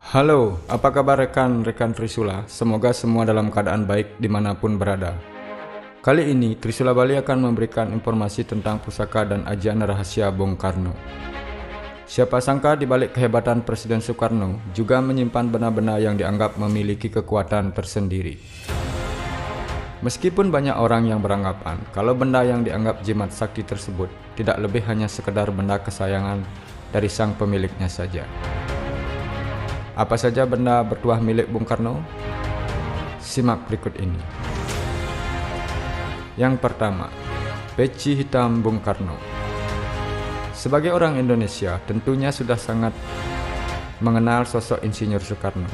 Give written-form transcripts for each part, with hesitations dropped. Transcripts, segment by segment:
Halo, apa kabar rekan-rekan Trisula? Semoga semua dalam keadaan baik dimanapun berada. Kali ini Trisula Bali akan memberikan informasi tentang pusaka dan ajian rahasia Bung Karno. Siapa sangka di balik kehebatan Presiden Soekarno juga menyimpan benda-benda yang dianggap memiliki kekuatan tersendiri. Meskipun banyak orang yang beranggapan kalau benda yang dianggap jimat sakti tersebut tidak lebih hanya sekedar benda kesayangan dari sang pemiliknya saja. Apa saja benda bertuah milik Bung Karno? Simak berikut ini. Yang pertama, peci hitam Bung Karno. Sebagai orang Indonesia, tentunya sudah sangat mengenal sosok Insinyur Soekarno.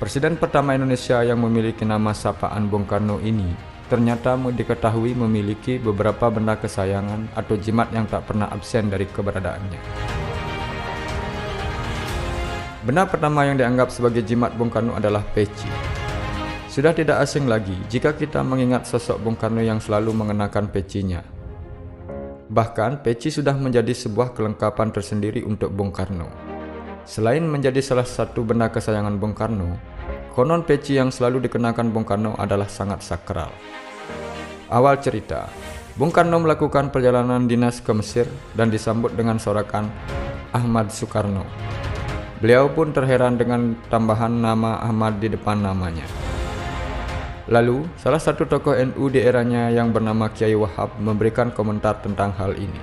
Presiden pertama Indonesia yang memiliki nama sapaan Bung Karno ini ternyata diketahui memiliki beberapa benda kesayangan atau jimat yang tak pernah absen dari keberadaannya. Benda pertama yang dianggap sebagai jimat Bung Karno adalah peci. Sudah tidak asing lagi jika kita mengingat sosok Bung Karno yang selalu mengenakan pecinya. Bahkan peci sudah menjadi sebuah kelengkapan tersendiri untuk Bung Karno. Selain menjadi salah satu benda kesayangan Bung Karno, konon peci yang selalu dikenakan Bung Karno adalah sangat sakral. Awal cerita, Bung Karno melakukan perjalanan dinas ke Mesir dan disambut dengan sorakan Ahmad Soekarno. Beliau pun terheran dengan tambahan nama Ahmad di depan namanya. Lalu, salah satu tokoh NU di eranya yang bernama Kiai Wahab memberikan komentar tentang hal ini.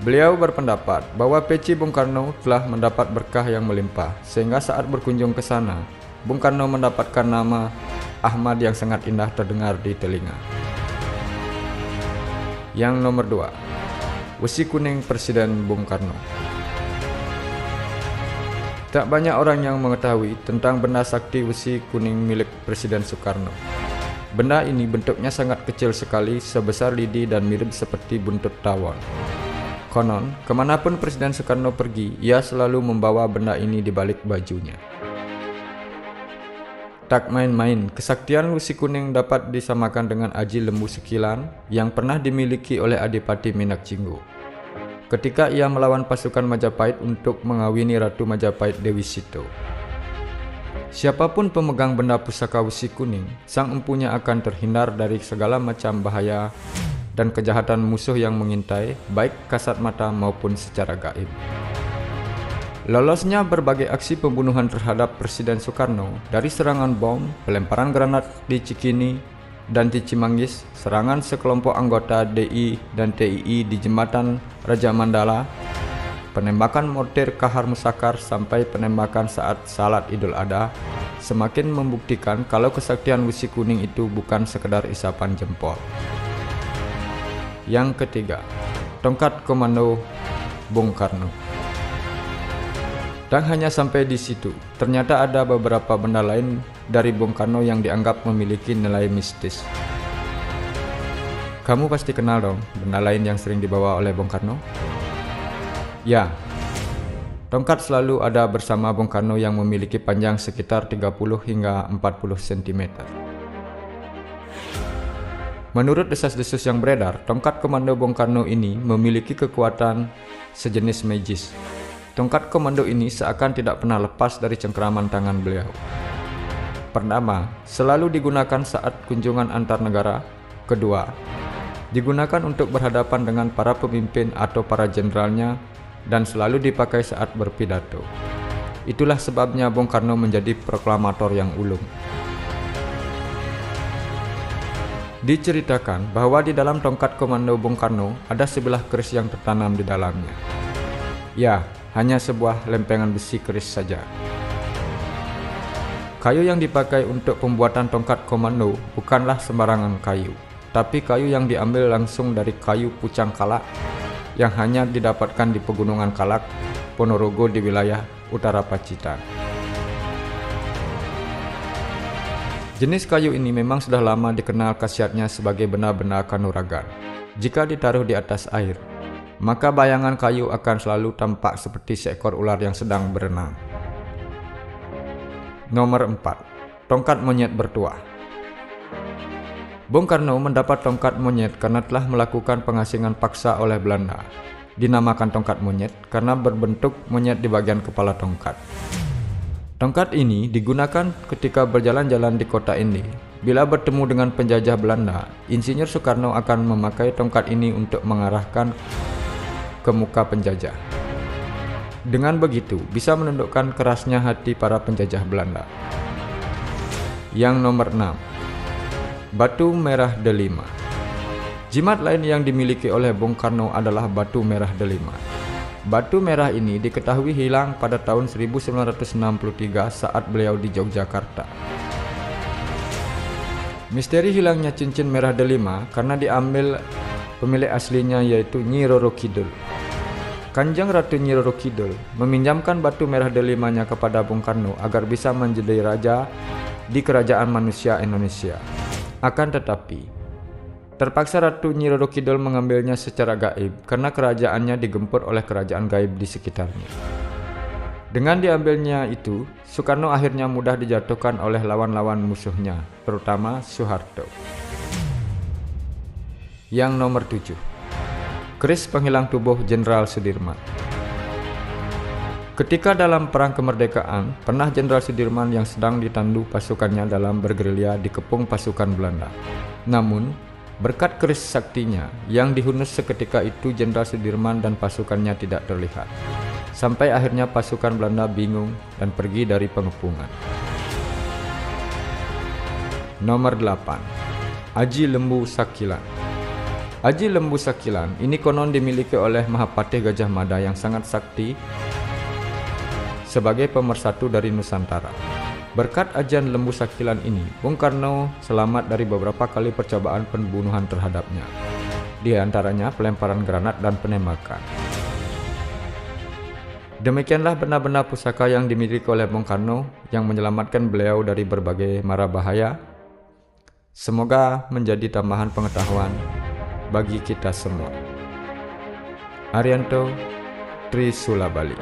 Beliau berpendapat bahwa peci Bung Karno telah mendapat berkah yang melimpah, sehingga saat berkunjung ke sana, Bung Karno mendapatkan nama Ahmad yang sangat indah terdengar di telinga. Yang nomor 2, wesi kuning Presiden Bung Karno. Tak banyak orang yang mengetahui tentang benda sakti wesi kuning milik Presiden Soekarno. Benda ini bentuknya sangat kecil sekali, sebesar lidi dan mirip seperti buntut tawon. Konon, kemanapun Presiden Soekarno pergi, ia selalu membawa benda ini di balik bajunya. Tak main-main, kesaktian wesi kuning dapat disamakan dengan aji lembu sekilan yang pernah dimiliki oleh Adipati Minak Jinggo ketika ia melawan pasukan Majapahit untuk mengawini Ratu Majapahit Dewi Sito. Siapapun pemegang benda pusaka wesi kuning, sang empunya akan terhindar dari segala macam bahaya dan kejahatan musuh yang mengintai, baik kasat mata maupun secara gaib. Lolosnya berbagai aksi pembunuhan terhadap Presiden Soekarno, dari serangan bom, pelemparan granat di Cikini dan di Cimanggis, serangan sekelompok anggota DI dan TII di Jembatan Raja Mandala, penembakan mortir Kahar Musakar sampai penembakan saat Salat Idul Adha, semakin membuktikan kalau kesaktian wesi kuning itu bukan sekedar isapan jempol. Yang ketiga, tongkat komando Bung Karno. Dan hanya sampai di situ, ternyata ada beberapa benda lain dari Bung Karno yang dianggap memiliki nilai mistis. Kamu pasti kenal dong benda lain yang sering dibawa oleh Bung Karno? Ya, tongkat selalu ada bersama Bung Karno yang memiliki panjang sekitar 30 hingga 40 cm. Menurut desas-desus yang beredar, tongkat komando Bung Karno ini memiliki kekuatan sejenis magis. Tongkat komando ini seakan tidak pernah lepas dari cengkeraman tangan beliau. Pertama, selalu digunakan saat kunjungan antar negara. Kedua, digunakan untuk berhadapan dengan para pemimpin atau para jenderalnya dan selalu dipakai saat berpidato. Itulah sebabnya Bung Karno menjadi proklamator yang ulung. Diceritakan bahwa di dalam tongkat komando Bung Karno ada sebilah keris yang tertanam di dalamnya. Ya, hanya sebuah lempengan besi keris saja. Kayu yang dipakai untuk pembuatan tongkat komando bukanlah sembarangan kayu, tapi kayu yang diambil langsung dari kayu pucang kalak yang hanya didapatkan di pegunungan Kalak, Ponorogo di wilayah utara Pacitan. Jenis kayu ini memang sudah lama dikenal khasiatnya sebagai benda-benda kanuragan. Jika ditaruh di atas air, maka bayangan kayu akan selalu tampak seperti seekor ular yang sedang berenang. Nomor 4, tongkat monyet bertuah. Bung Karno mendapat tongkat monyet karena telah melakukan pengasingan paksa oleh Belanda. dinamakan tongkat monyet karena berbentuk monyet di bagian kepala tongkat. Tongkat ini digunakan ketika berjalan-jalan di kota ini. Bila bertemu dengan penjajah Belanda, Insinyur Soekarno akan memakai tongkat ini untuk mengarahkan ke muka penjajah. Dengan begitu, bisa menundukkan kerasnya hati para penjajah Belanda. Yang nomor 6, batu merah delima. Jimat lain yang dimiliki oleh Bung Karno adalah batu merah delima. Batu merah ini diketahui hilang pada tahun 1963 saat beliau di Yogyakarta. Misteri hilangnya cincin merah delima karena diambil pemilik aslinya yaitu Nyi Roro Kidul. Kanjeng Ratu Nyi Roro Kidul meminjamkan batu merah delimanya kepada Bung Karno agar bisa menjadi raja di kerajaan manusia Indonesia. Akan tetapi, terpaksa Ratu Nyi Roro Kidul mengambilnya secara gaib karena kerajaannya digempur oleh kerajaan gaib di sekitarnya. Dengan diambilnya itu, Soekarno akhirnya mudah dijatuhkan oleh lawan-lawan musuhnya, terutama Soeharto. Yang nomor 7, keris penghilang tubuh Jenderal Sudirman. Ketika dalam Perang Kemerdekaan, pernah Jenderal Sudirman yang sedang ditandu pasukannya dalam bergerilya dikepung pasukan Belanda. Namun, berkat keris saktinya yang dihunus seketika itu, Jenderal Sudirman dan pasukannya tidak terlihat. Sampai akhirnya pasukan Belanda bingung dan pergi dari pengepungan. Nomor 8, Aji Lembu Sakilan. Aji Lembu Sakilan ini konon dimiliki oleh Mahapatih Gajah Mada yang sangat sakti sebagai pemersatu dari Nusantara. Berkat ajian Lembu Sakilan ini, Bung Karno selamat dari beberapa kali percobaan pembunuhan terhadapnya, di antaranya pelemparan granat dan penembakan. Demikianlah benda-benda pusaka yang dimiliki oleh Bung Karno yang menyelamatkan beliau dari berbagai mara bahaya. Semoga menjadi tambahan pengetahuan bagi kita semua. Arianto, Trisula Bali.